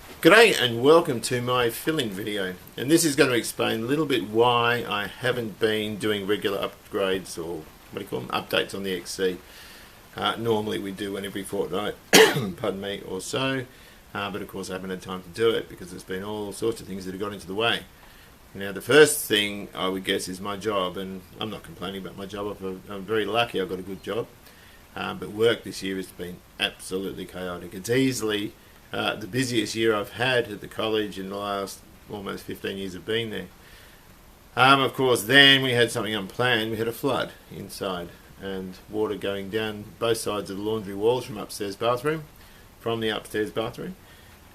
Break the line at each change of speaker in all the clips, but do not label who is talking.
G'day and welcome to my fill-in video, and this is going to explain a little bit why I haven't been doing regular upgrades or what do you call them, updates on the XC. Normally we do one every fortnight, pardon me, or so, but of course I haven't had time to do it because there's been all sorts of things that have got into the way. Now the first thing I would guess is my job, and I'm not complaining about my job. I'm very lucky I've got a good job, but work this year has been absolutely chaotic. It's easily the busiest year I've had at the college in the last almost 15 years of being there. Of course, then we had something unplanned. We had a flood inside and water going down both sides of the laundry walls from the upstairs bathroom,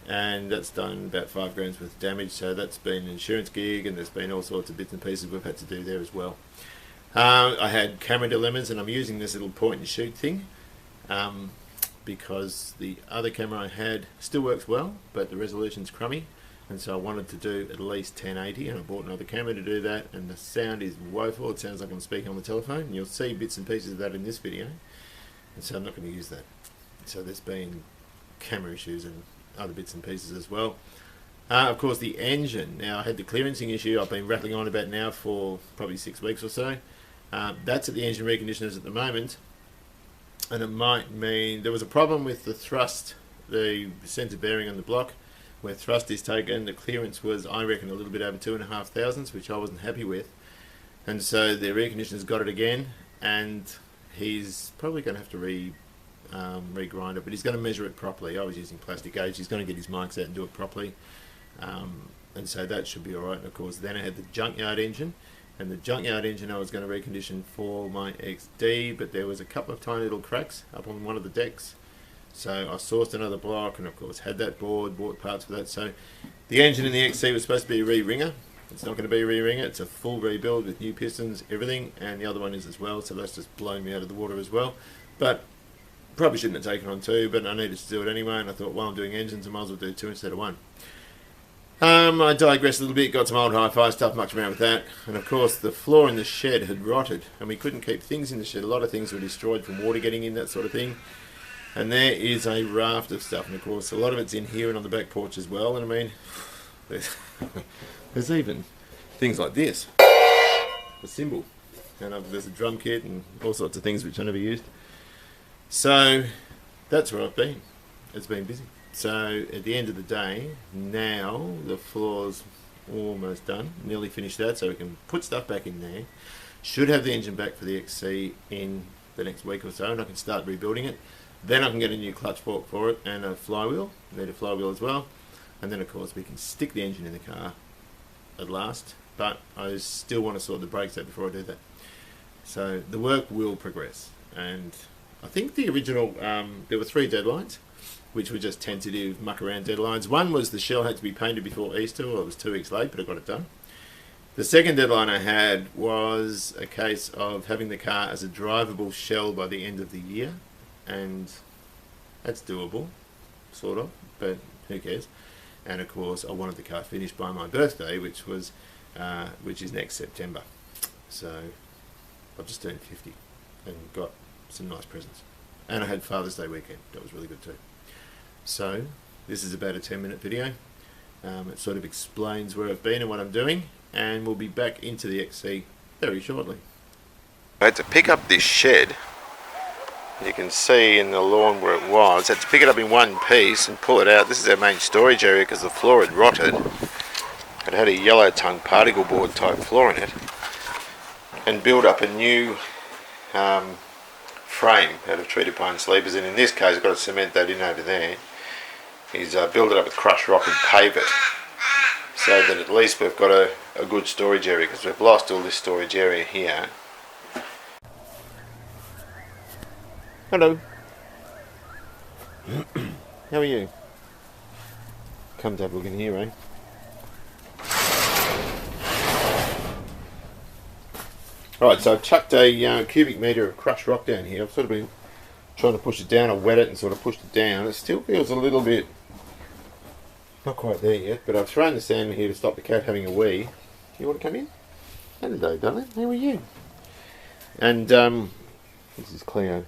and that's done about $5 grand worth of damage. So that's been an insurance gig, and there's been all sorts of bits and pieces we've had to do there as well. I had camera dilemmas, and I'm using this little point and shoot thing. Because the other camera I had still works well, but the resolution's crummy, and so I wanted to do at least 1080, and I bought another camera to do that, and the sound is woeful. It sounds like I'm speaking on the telephone, and you'll see bits and pieces of that in this video, and so I'm not going to use that. So there's been camera issues and other bits and pieces as well. Of course, the engine. Now, I had the clearancing issue I've been rattling on about now for probably 6 weeks or so. That's at the engine reconditioners at the moment. And it might mean there was a problem with the thrust, the centre bearing on the block, where thrust is taken. The clearance was, I reckon, a little bit over 2,500, which I wasn't happy with. And so the reconditioner's got it again, and he's probably going to have to regrind it, but he's going to measure it properly. I was using plastic gauge. He's going to get his marks out and do it properly. And so that should be alright. And of course, then I had the junkyard engine. And the junkyard engine I was going to recondition for my XD, but there was a couple of tiny little cracks up on one of the decks. So I sourced another block, and of course had that board, bought parts for that. So the engine in the XC was supposed to be a re-ringer. It's not going to be a re-ringer. It's a full rebuild with new pistons, everything, and the other one is as well. So that's just blown me out of the water as well. But probably shouldn't have taken on two, but I needed to do it anyway, and I thought, while I'm doing engines, I might as well do two instead of one. I digressed a little bit, got some old hi-fi stuff, mucked around with that, and of course the floor in the shed had rotted, and we couldn't keep things in the shed. A lot of things were destroyed from water getting in, that sort of thing. And there is a raft of stuff, and of course a lot of it's in here and on the back porch as well. And I mean, there's even things like this, a cymbal, and there's a drum kit and all sorts of things which I never used. So that's where I've been. It's been busy. So at the end of the day, now the floor's almost done, nearly finished that, so we can put stuff back in there. Should have the engine back for the XC in the next week or so, and I can start rebuilding it. Then I can get a new clutch fork for it and a flywheel. Need a flywheel as well. And then of course we can stick the engine in the car at last, but I still want to sort the brakes out before I do that. So the work will progress, and I think the original, there were 3 deadlines, which were just tentative muck around deadlines. One was the shell had to be painted before Easter. Well, it was 2 weeks late, but I got it done. The second deadline I had was a case of having the car as a drivable shell by the end of the year, and that's doable, sort of, but who cares? And of course, I wanted the car finished by my birthday, which is next September. So I've just turned 50 and got some nice presents, and I had Father's Day weekend. That was really good too. So this is about a 10-minute video. It sort of explains where I've been and what I'm doing, and we'll be back into the XC very shortly. I had to pick up this shed. You can see in the lawn where it was. I had to pick it up in one piece and pull it out. This is our main storage area because the floor had rotted. It had a yellow tongue particle board type floor in it, and build up a new frame out of treated pine sleepers, and in this case I've got to cement that in over there. Is build it up with crushed rock and pave it, so that at least we've got a good storage area, because we've lost all this storage area here. Hello. How are you? Come to have a look in here, eh? Right, so I've chucked a cubic metre of crushed rock down here. I've sort of been trying to push it down. I wet it and sort of pushed it down. It still feels a little bit not quite there yet, but I've thrown the sand in here to stop the cat having a wee. You want to come in? Hello, darling. How are you? And this is Cleo.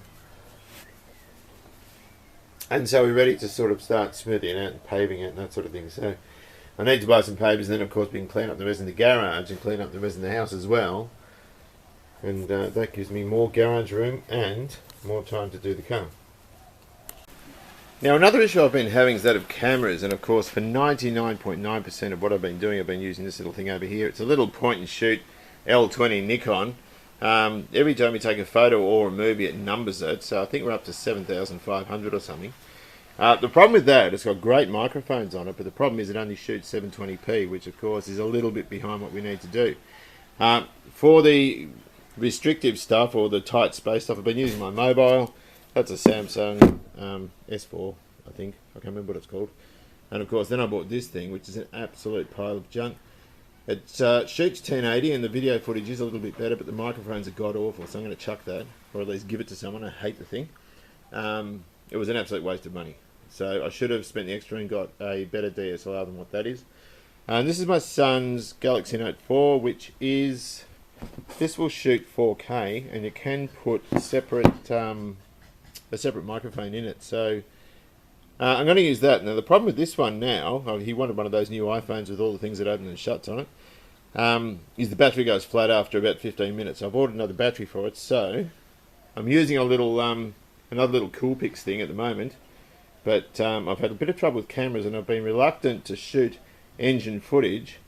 And so we're ready to sort of start smoothing it out and paving it and that sort of thing. So I need to buy some pavers, and then of course we can clean up the rest of the garage and clean up the rest of the house as well. And that gives me more garage room and more time to do the car. Now another issue I've been having is that of cameras, and of course for 99.9% of what I've been doing, I've been using this little thing over here. It's a little point and shoot L20 Nikon. Every time you take a photo or a movie, it numbers it, so I think we're up to 7,500 or something. The problem with that, it's got great microphones on it, but the problem is it only shoots 720p, which of course is a little bit behind what we need to do. For the restrictive stuff or the tight space stuff, I've been using my mobile. That's a Samsung S4, I think. I can't remember what it's called. And of course then I bought this thing, which is an absolute pile of junk. It shoots 1080 and the video footage is a little bit better, but the microphones are god awful, so I'm going to chuck that, or at least give it to someone. I hate the thing. It was an absolute waste of money. So I should have spent the extra and got a better DSLR than what that is. And this is my son's Galaxy Note 4, which is... This will shoot 4K, and you can put a separate microphone in it. So I'm going to use that. Now the problem with this one now, he wanted one of those new iPhones with all the things that open and shuts on it, is the battery goes flat after about 15 minutes. I've ordered another battery for it, so I'm using a little another little Coolpix thing at the moment. But I've had a bit of trouble with cameras, and I've been reluctant to shoot engine footage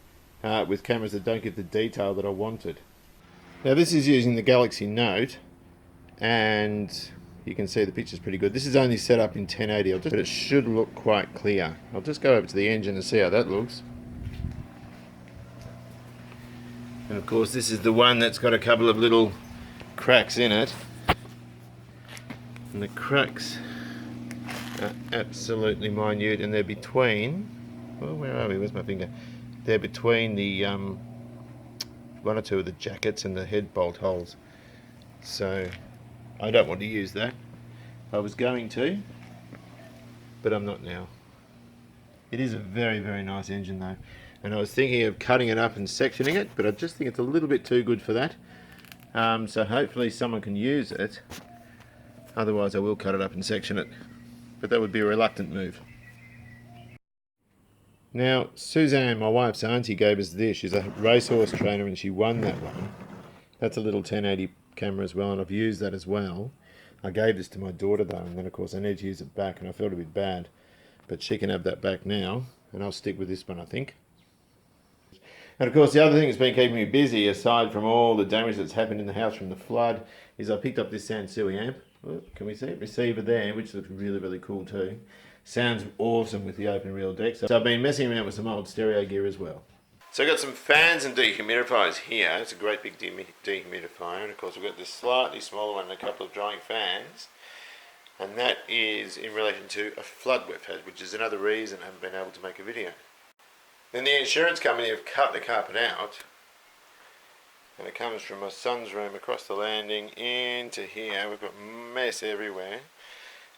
with cameras that don't give the detail that I wanted. Now this is using the Galaxy Note, and you can see the picture's pretty good. This is only set up in 1080, but it should look quite clear. I'll just go over to the engine and see how that looks. And of course this is the one that's got a couple of little cracks in it. And the cracks are absolutely minute, and they're between... Well, where are we? Where's my finger? They're between the... one or two of the jackets and the head bolt holes. So I don't want to use that. I was going to, but I'm not now. It is a very, very nice engine though, and I was thinking of cutting it up and sectioning it, but I just think it's a little bit too good for that. So hopefully someone can use it. Otherwise I will cut it up and section it, but that would be a reluctant move. Now, Suzanne, my wife's auntie, gave us this. She's a racehorse trainer and she won that one. That's a little 1080 camera as well, and I've used that as well. I gave this to my daughter though, and then of course I need to use it back, and I felt a bit bad. But she can have that back now, and I'll stick with this one, I think. And of course the other thing that's been keeping me busy, aside from all the damage that's happened in the house from the flood, is I picked up this Sansui amp. Oh, can we see it? Receiver there, which looks really, really cool too. Sounds awesome with the open reel deck. So I've been messing around with some old stereo gear as well. So I've got some fans and dehumidifiers here. It's a great big dehumidifier, and of course we've got this slightly smaller one and a couple of drying fans. And that is in relation to a flood we've had, which is another reason I haven't been able to make a video. Then the insurance company have cut the carpet out, and it comes from my son's room across the landing into here. We've got mess everywhere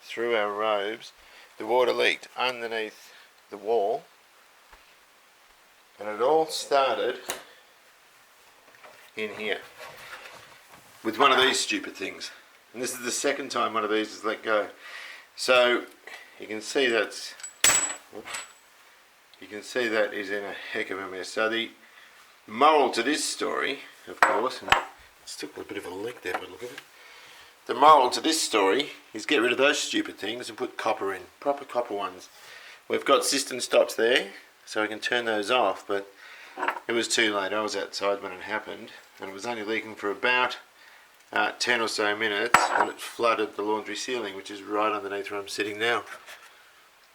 through our robes. The water leaked underneath the wall, and it all started in here with one of these stupid things. And this is the second time one of these has let go. So you can see that is in a heck of a mess. So the moral to this story, of course, and it's still got a bit of a leak there, but look at it. The moral to this story is get rid of those stupid things and put copper in, proper copper ones. We've got cistern stops there, so we can turn those off, but it was too late. I was outside when it happened, and it was only leaking for about 10 or so minutes, and it flooded the laundry ceiling, which is right underneath where I'm sitting now.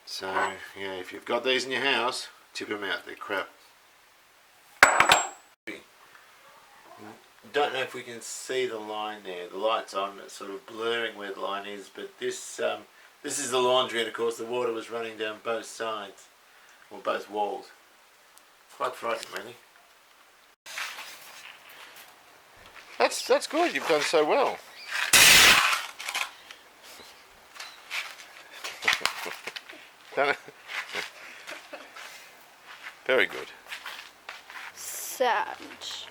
So, yeah, if you've got these in your house, tip them out, they're crap. Don't know if we can see the line there. The light's on, it's sort of blurring where the line is, but this is the laundry, and of course the water was running down both sides, or both walls. Quite frightening, really. That's good, you've done so well. Very good.
Sand.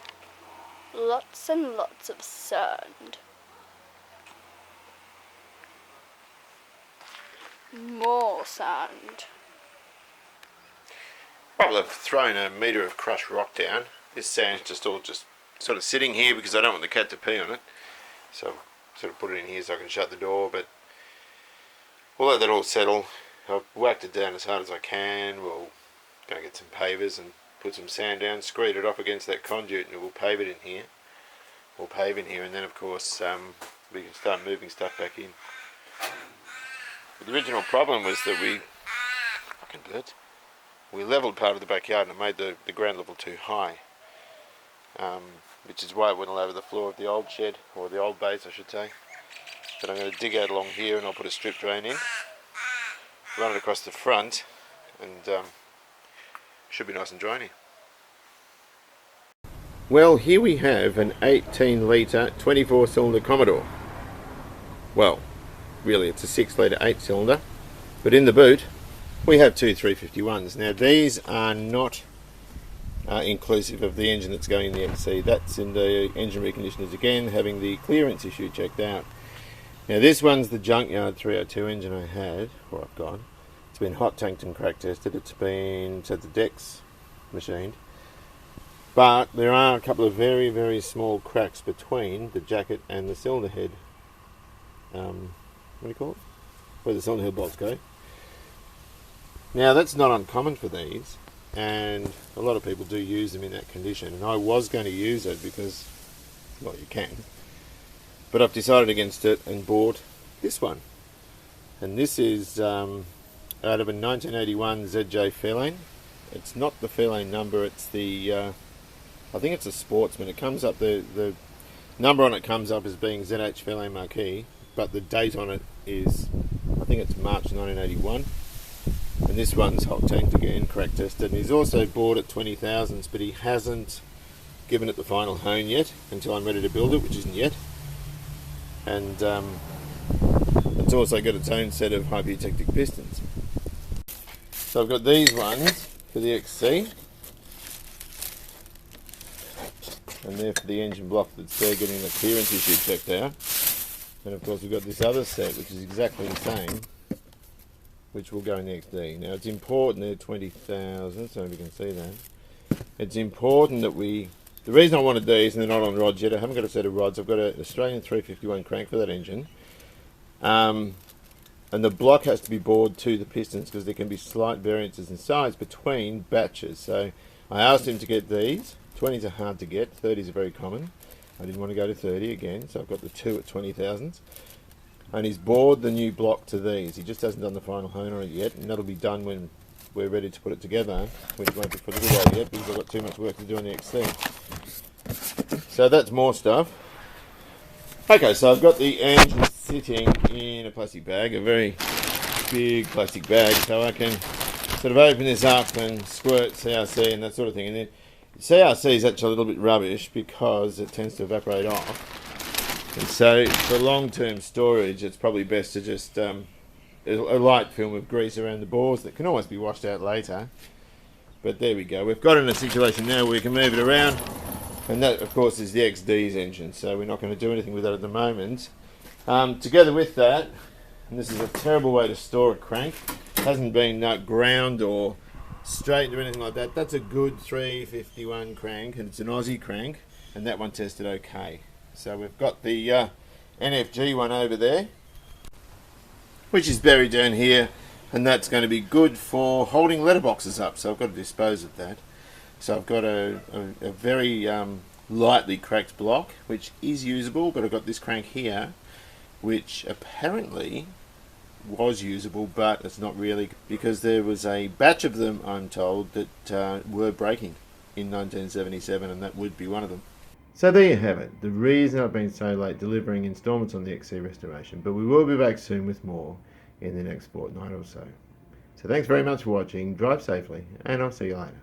Lots and lots of sand. More sand.
Well, I've thrown a metre of crushed rock down. This sand's just all sort of sitting here because I don't want the cat to pee on it. So I've sort of put it in here so I can shut the door, but we'll let that all settle. I've whacked it down as hard as I can. We'll go get some pavers and put some sand down, screed it off against that conduit, and we'll pave it in here. We'll pave in here, and then of course we can start moving stuff back in. But the original problem was that we levelled part of the backyard and it made the ground level too high, which is why it wouldn't allow the floor of the old shed, or the old base I should say. But I'm going to dig out along here and I'll put a strip drain in, run it across the front, and should be nice and dry in here. Well, here we have an 18 litre 24 cylinder Commodore. Well, really it's a 6 litre 8 cylinder, but in the boot we have two 351s. Now these are not inclusive of the engine that's going in the XC. That's in the engine reconditioners again, having the clearance issue checked out. Now this one's the junkyard 302 engine I had, or I've got. It's been hot tanked and crack tested. It's been set the decks machined. But there are a couple of very, very small cracks between the jacket and the cylinder head. What do you call it? Where the cylinder head bolts go. Now that's not uncommon for these, and a lot of people do use them in that condition, and I was going to use it because, well, you can, but I've decided against it and bought this one. And this is out of a 1981 ZJ Fairlane. It's not the Fairlane number, it's the I think it's a Sportsman. It comes up, the number on it comes up as being ZH Fairlane Marquee, but the date on it is, I think it's March 1981. And this one's hot tanked again, crack tested. And he's also bought at 20,000s, but he hasn't given it the final hone yet until I'm ready to build it, which isn't yet. And it's also got its own set of hypertectic pistons. So I've got these ones for the XC, and they're for the engine block that's there getting the clearance issue checked out. And of course we've got this other set which is exactly the same, which will go in the XD. Now it's important, they're 20,000, so if you can see that. It's important that the reason I wanted these, and they're not on rods yet, I haven't got a set of rods, I've got an Australian 351 crank for that engine. And the block has to be bored to the pistons because there can be slight variances in size between batches. So I asked him to get these. 20s are hard to get, 30s are very common. I didn't want to go to 30 again, so I've got the two at 20,000s. And he's bored the new block to these. He just hasn't done the final hone on it yet, and that'll be done when we're ready to put it together, which won't be for a little while yet because I've got too much work to do on the XC. So that's more stuff. Okay, so I've got the engine sitting in a plastic bag, a very big plastic bag, so I can sort of open this up and squirt CRC and that sort of thing. And then CRC is actually a little bit rubbish because it tends to evaporate off. And so for long-term storage, it's probably best to just a light film of grease around the bores that can always be washed out later. But there we go. We've got in a situation now where we can move it around. And that, of course, is the XD's engine, so we're not going to do anything with that at the moment. Together with that, and this is a terrible way to store a crank, it hasn't been ground or straightened or anything like that. That's a good 351 crank, and it's an Aussie crank, and that one tested okay. So we've got the NFG one over there, which is buried down here, and that's going to be good for holding letterboxes up, so I've got to dispose of that. So I've got a very lightly cracked block, which is usable, but I've got this crank here, which apparently was usable, but it's not really, because there was a batch of them, I'm told, that were breaking in 1977, and that would be one of them. So there you have it, the reason I've been so late delivering instalments on the XC restoration, but we will be back soon with more in the next fortnight or so. So thanks very much for watching, drive safely, and I'll see you later.